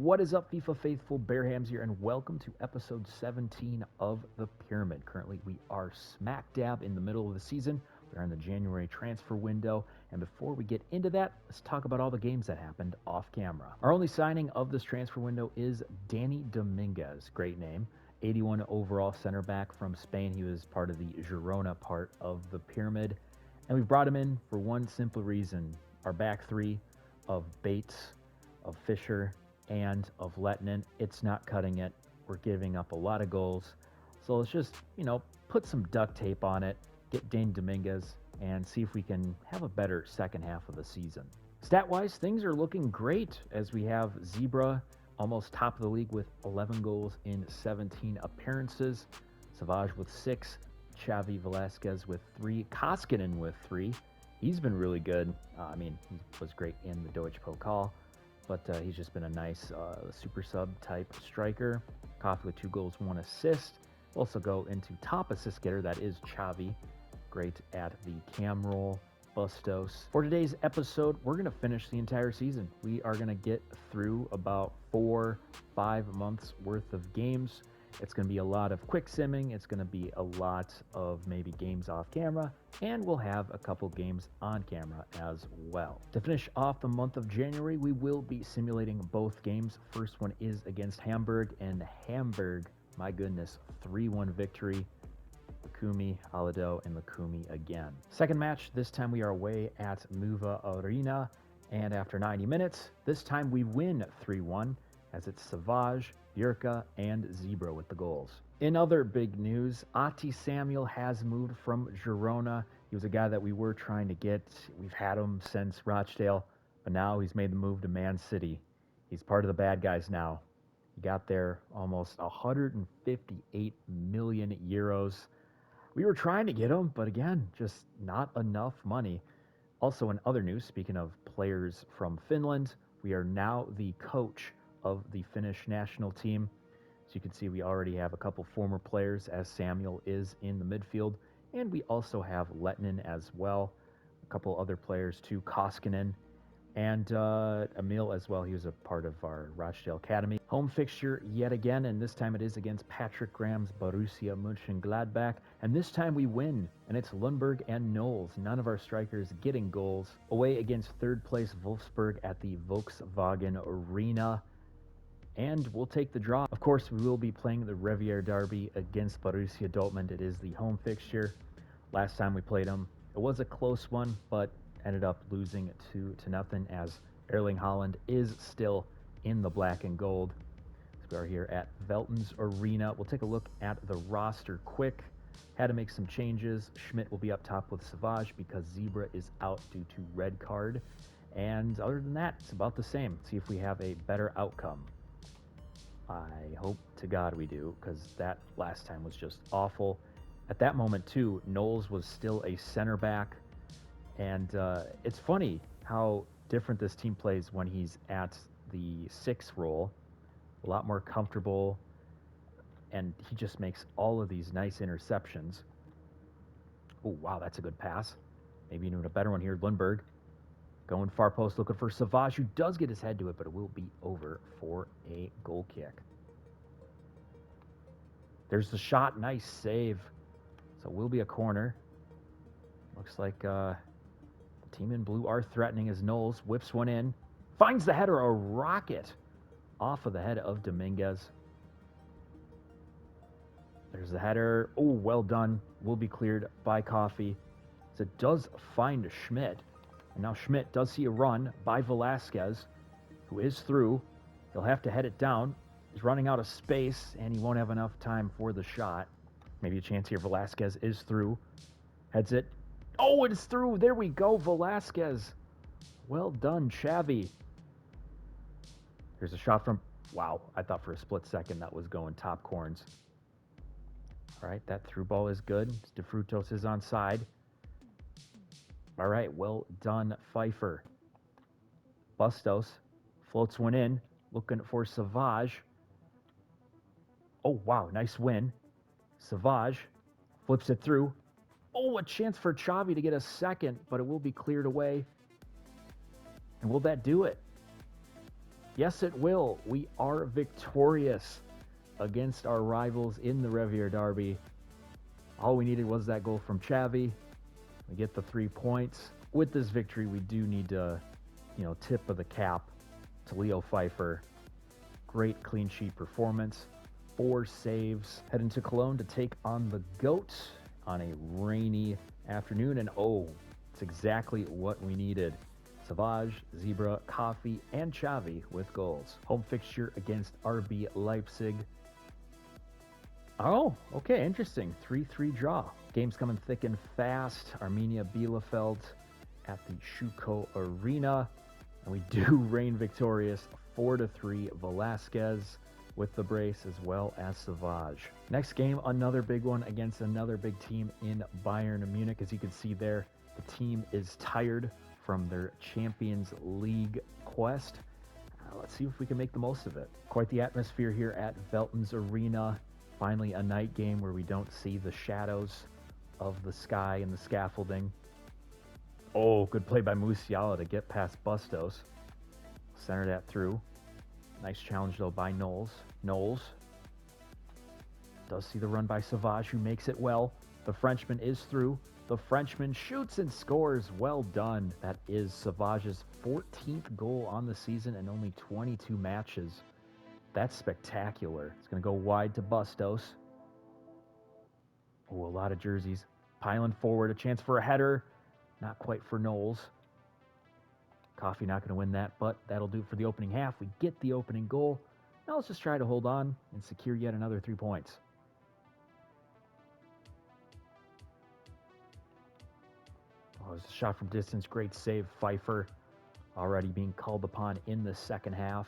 What is up, FIFA faithful? Bearhamms here, and welcome to episode 17 of The Pyramid. Currently, we are smack dab in the middle of the season. We're in the January transfer window, and before we get into that, let's talk about all the games that happened off camera. Our only signing of this transfer window is Dani Dominguez. Great name. 81 overall center back from Spain. He was part of the Girona part of The Pyramid, and we brought him in for one simple reason. Our back three of Bates, of Fisher, and of Lettinen, it's not cutting it. We're giving up a lot of goals. So let's just, put some duct tape on it, get Dani Dominguez, and see if we can have a better second half of the season. Stat-wise, things are looking great as we have Zebra almost top of the league with 11 goals in 17 appearances. Savage with 6, Xavi Velasquez with 3, Koskinen with 3. He's been really good. He was great in the Deutsche Pokal, but he's just been a nice super sub type striker. Coffee with 2 goals, 1 assist. Also go into top assist getter, that is Xavi. Great at the cam roll. Bustos. For today's episode, we're going to finish the entire season. We are going to get through about 4-5 months worth of games. It's going to be a lot of quick simming. It's going to be a lot of maybe games off camera, and we'll have a couple games on camera as well. To finish off the month of January, we will be simulating both games. First one is against Hamburg, and Hamburg, my goodness, 3-1 victory. Lukumi, Alado, and Lukumi again. Second match, this time we are away at Muva Arena, and after 90 minutes, this time we win 3-1, as it's Savage, Yurka, and Zebra with the goals. In other big news, Ati Samuel has moved from Girona. He was a guy that we were trying to get. We've had him since Rochdale, but now he's made the move to Man City. He's part of the bad guys now. He got there almost 158 million euros. We were trying to get him, but again, just not enough money. Also, in other news, speaking of players from Finland, we are now the coach of the Finnish national team. So you can see we already have a couple former players, as Samuel is in the midfield, and we also have Lettinen as well. A couple other players too, Koskinen, and Emil as well. He was a part of our Rochdale Academy. Home fixture yet again, and this time it is against Patrick Graham's Borussia Mönchengladbach, and this time we win, and it's Lundberg and Knowles. None of our strikers getting goals. Away against third place Wolfsburg at the Volkswagen Arena, and we'll take the draw. Of course, we will be playing the Revier Derby against Borussia Dortmund. It is the home fixture. Last time we played them, it was a close one, but ended up losing 2-0, as Erling Haaland is still in the black and gold. So we are here at Velton's Arena. We'll take a look at the roster quick. Had to make some changes. Schmidt will be up top with Savage because Zebra is out due to red card. And other than that, it's about the same. See if we have a better outcome. I hope to God we do, because that last time was just awful. At that moment, too, Knowles was still a center back. And it's funny how different this team plays when he's at the 6 role. A lot more comfortable. And he just makes all of these nice interceptions. Oh, wow, that's a good pass. Maybe even a better one here. Lundberg going far post, looking for Savage, who does get his head to it, but it will be over for a goal kick. There's the shot. Nice save. So it will be a corner. Looks like the team in blue are threatening as Knowles whips one in. Finds the header, a rocket off of the head of Dominguez. There's the header. Oh, well done. Will be cleared by Coffee. So it does find Schmidt. And now Schmidt does see a run by Velasquez, who is through. He'll have to head it down. He's running out of space, and he won't have enough time for the shot. Maybe a chance here. Velasquez is through. Heads it. Oh, it's through. There we go, Velasquez. Well done, Xavi. Here's a shot from... Wow, I thought for a split second that was going top corns. All right, that through ball is good. De Frutos is onside. All right, well done, Pfeiffer. Bustos floats one in, looking for Savage. Oh, wow, nice win. Savage flips it through. Oh, a chance for Xavi to get a second, but it will be cleared away. And will that do it? Yes, it will. We are victorious against our rivals in the Revier Derby. All we needed was that goal from Xavi. We get the 3 points. With this victory, we do need to, tip of the cap to Leo Pfeiffer. Great clean sheet performance. 4 saves. Heading to Cologne to take on the Goats on a rainy afternoon. And it's exactly what we needed. Savage, Zebra, Coffee, and Xavi with goals. Home fixture against RB Leipzig. Oh, okay, interesting. 3-3 draw. Game's coming thick and fast. Arminia Bielefeld at the Schuko Arena. And we do reign victorious 4-3. Velasquez with the brace as well as Savage. Next game, another big one against another big team in Bayern Munich. As you can see there, the team is tired from their Champions League quest. Let's see if we can make the most of it. Quite the atmosphere here at Veltens Arena. Finally a night game where we don't see the shadows of the sky and the scaffolding. Oh, good play by Musiala to get past Bustos. Center that through. Nice challenge though by Knowles. Knowles does see the run by Savage, who makes it well. The Frenchman is through. The Frenchman shoots and scores. Well done. That is Savage's 14th goal on the season in only 22 matches. That's spectacular. It's going to go wide to Bustos. Oh, a lot of jerseys. Piling forward, a chance for a header. Not quite for Knowles. Coffee not going to win that, but that'll do it for the opening half. We get the opening goal. Now let's just try to hold on and secure yet another 3 points. Oh, it was a shot from distance. Great save. Pfeiffer already being called upon in the second half.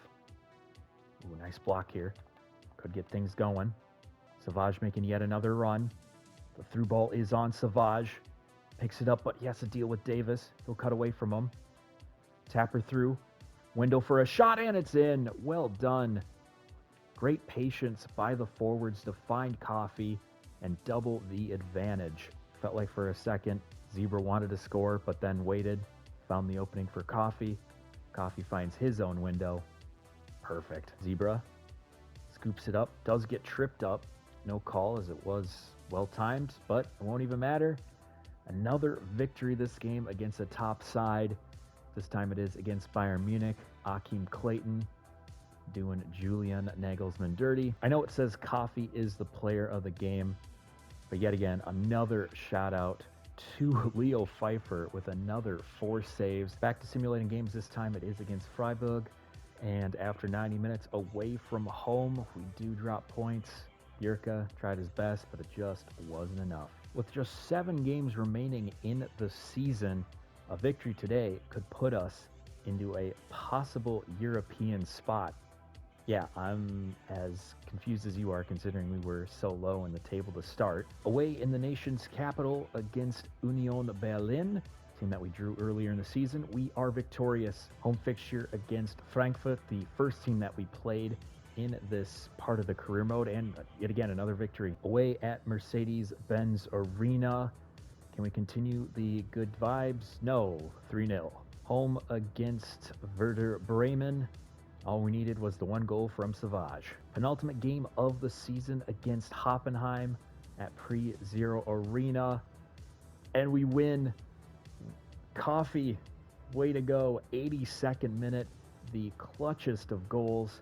Ooh, nice block here. Could get things going. Savage making yet another run. The through ball is on Savage. Picks it up, but he has to deal with Davis. He'll cut away from him. Tapper through. Window for a shot, and it's in. Well done. Great patience by the forwards to find Coffee and double the advantage. Felt like for a second Zebra wanted to score, but then waited. Found the opening for Coffee. Coffee finds his own window. Perfect. Zebra scoops it up. Does get tripped up. No call as it was well timed, but it won't even matter. Another victory this game against a top side. This time it is against Bayern Munich. Akeem Clayton doing Julian Nagelsmann dirty. I know it says Coffee is the player of the game, but yet again, another shout out to Leo Pfeiffer with another 4 saves. Back to simulating games. This time it is against Freiburg. And after 90 minutes away from home, we do drop points. Yurka tried his best, but it just wasn't enough. With just 7 games remaining in the season, a victory today could put us into a possible European spot. Yeah, I'm as confused as you are, considering we were so low in the table to start. Away in the nation's capital against Union Berlin, team that we drew earlier in the season, we are victorious. Home fixture against Frankfurt, the first team that we played in this part of the career mode, and yet again another victory. Away at Mercedes-Benz Arena, can we continue the good vibes? No, 3-0. Home against Werder Bremen. All we needed was the 1 goal from Savage. Penultimate game of the season against Hoffenheim at Pre-Zero Arena, and we win. Coffee, way to go. 82nd minute, the clutchest of goals.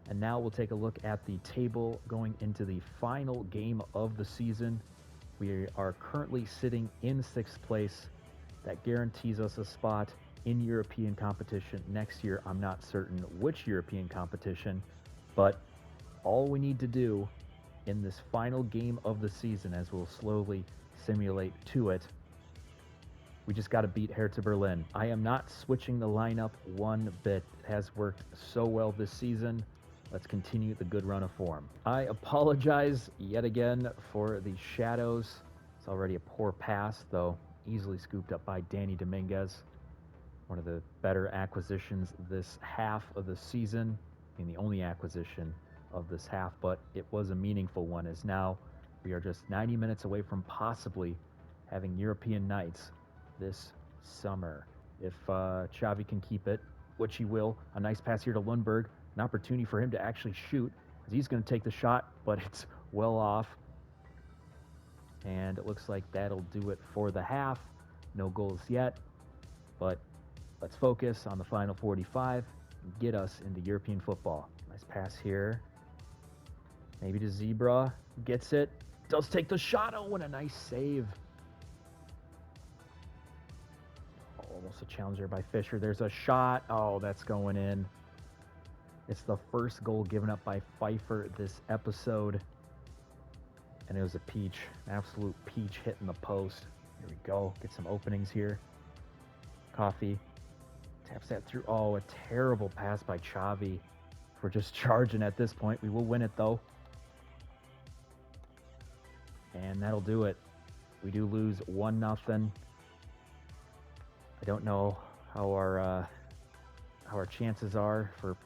And now we'll take a look at the table going into the final game of the season. We are currently sitting in 6th place. That guarantees us a spot in European competition next year. I'm not certain which European competition, but all we need to do in this final game of the season, as we'll slowly simulate to it, we just got to beat Hertha Berlin. I am not switching the lineup one bit. It has worked so well this season. Let's continue the good run of form. I apologize yet again for the shadows. It's already a poor pass, though easily scooped up by Danny Dominguez. One of the better acquisitions this half of the season, being the only acquisition of this half, but it was a meaningful one, as now we are just 90 minutes away from possibly having European nights this summer. If Xavi can keep it, which he will. A nice pass here to Lundberg. An opportunity for him to actually shoot, as he's going to take the shot, but it's well off. And it looks like that'll do it for the half. No goals yet, but let's focus on the final 45 and get us into European football. Nice pass here. Maybe to Zebra. Gets it. Does take the shot. Oh, and a nice save. Oh, almost a challenge there by Fisher. There's a shot. Oh, that's going in. It's the first goal given up by Pfeiffer this episode. And it was a peach. An absolute peach hitting the post. Here we go. Get some openings here. Coffee. Taps that through. Oh, a terrible pass by Xavi. If we're just charging at this point, we will win it though. And that'll do it. We do lose 1-0. I don't know how our chances are for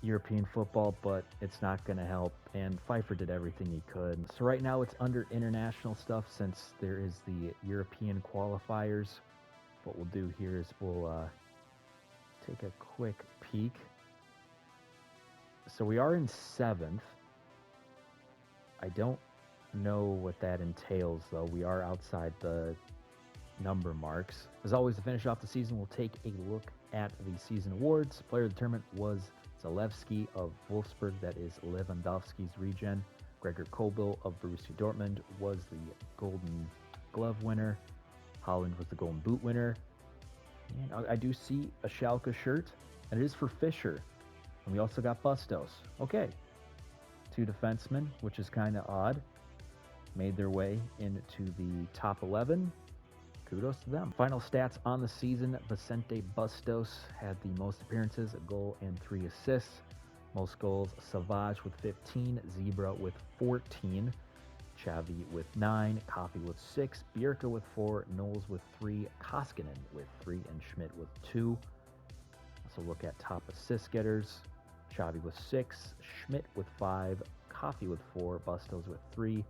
European football, but it's not going to help. And Pfeiffer did everything he could. So right now it's under international stuff since there is the European qualifiers. What we'll do here is we'll take a quick peek. So we are in 7th. I don't know what that entails, though. We are outside the number marks. As always, to finish off the season, we'll take a look at the season awards. Player of the tournament was Zalewski of Wolfsburg, that is Lewandowski's regen. Gregor Kobel of Borussia Dortmund was the Golden Glove winner. Holland was the Golden Boot winner. And I do see a Schalke shirt, and it is for Fischer. And we also got Bustos. Okay. 2 defensemen, which is kind of odd, made their way into the top 11. Kudos to them. Final stats on the season. Vicente Bustos had the most appearances, a goal and 3 assists. Most goals, Savage with 15, Zebra with 14, Xavi with 9, Coffee with 6, Bierka with 4, Knowles with 3, Koskinen with 3, and Schmidt with 2. Also look at top assist getters. Xavi with 6, Schmidt with 5, Coffee with 4, Bustos with 3.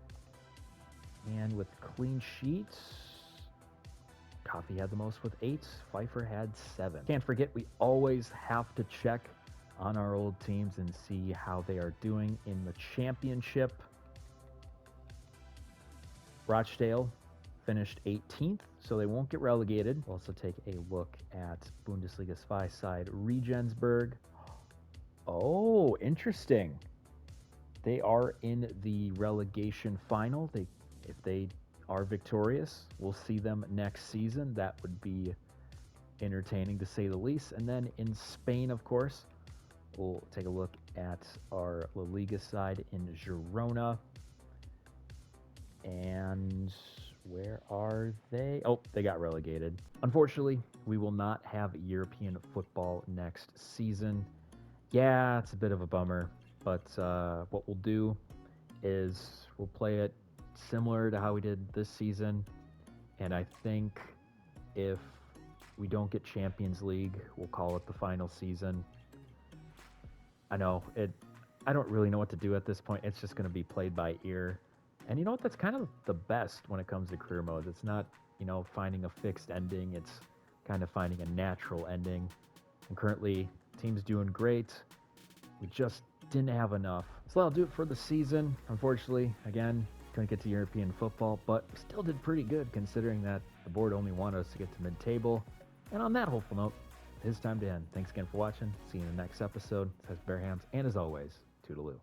And with clean sheets, Coffee had the most with 8, Pfeiffer had 7. Can't forget, we always have to check on our old teams and see how they are doing in the championship. Rochdale finished 18th, so they won't get relegated. We'll also take a look at Bundesliga spy side Regensburg. Oh, interesting. They are in the relegation final. If they are victorious, we'll see them next season. That would be entertaining to say the least. And then in Spain, of course, we'll take a look at our La Liga side in Girona. And where are they? Oh, they got relegated. Unfortunately, we will not have European football next season. Yeah, it's a bit of a bummer, but what we'll do is we'll play it similar to how we did this season, and I think if we don't get Champions League, we'll call it the final season. I know I don't really know what to do at this point. It's just going to be played by ear. And you know what? That's kind of the best when it comes to career modes. It's not, finding a fixed ending. It's kind of finding a natural ending. And currently, team's doing great. We just didn't have enough. So that'll do it for the season. Unfortunately, again, couldn't get to European football, but we still did pretty good considering that the board only wanted us to get to mid-table. And on that hopeful note, it is time to end. Thanks again for watching. See you in the next episode. This has Bearhamms, and as always, toodaloo.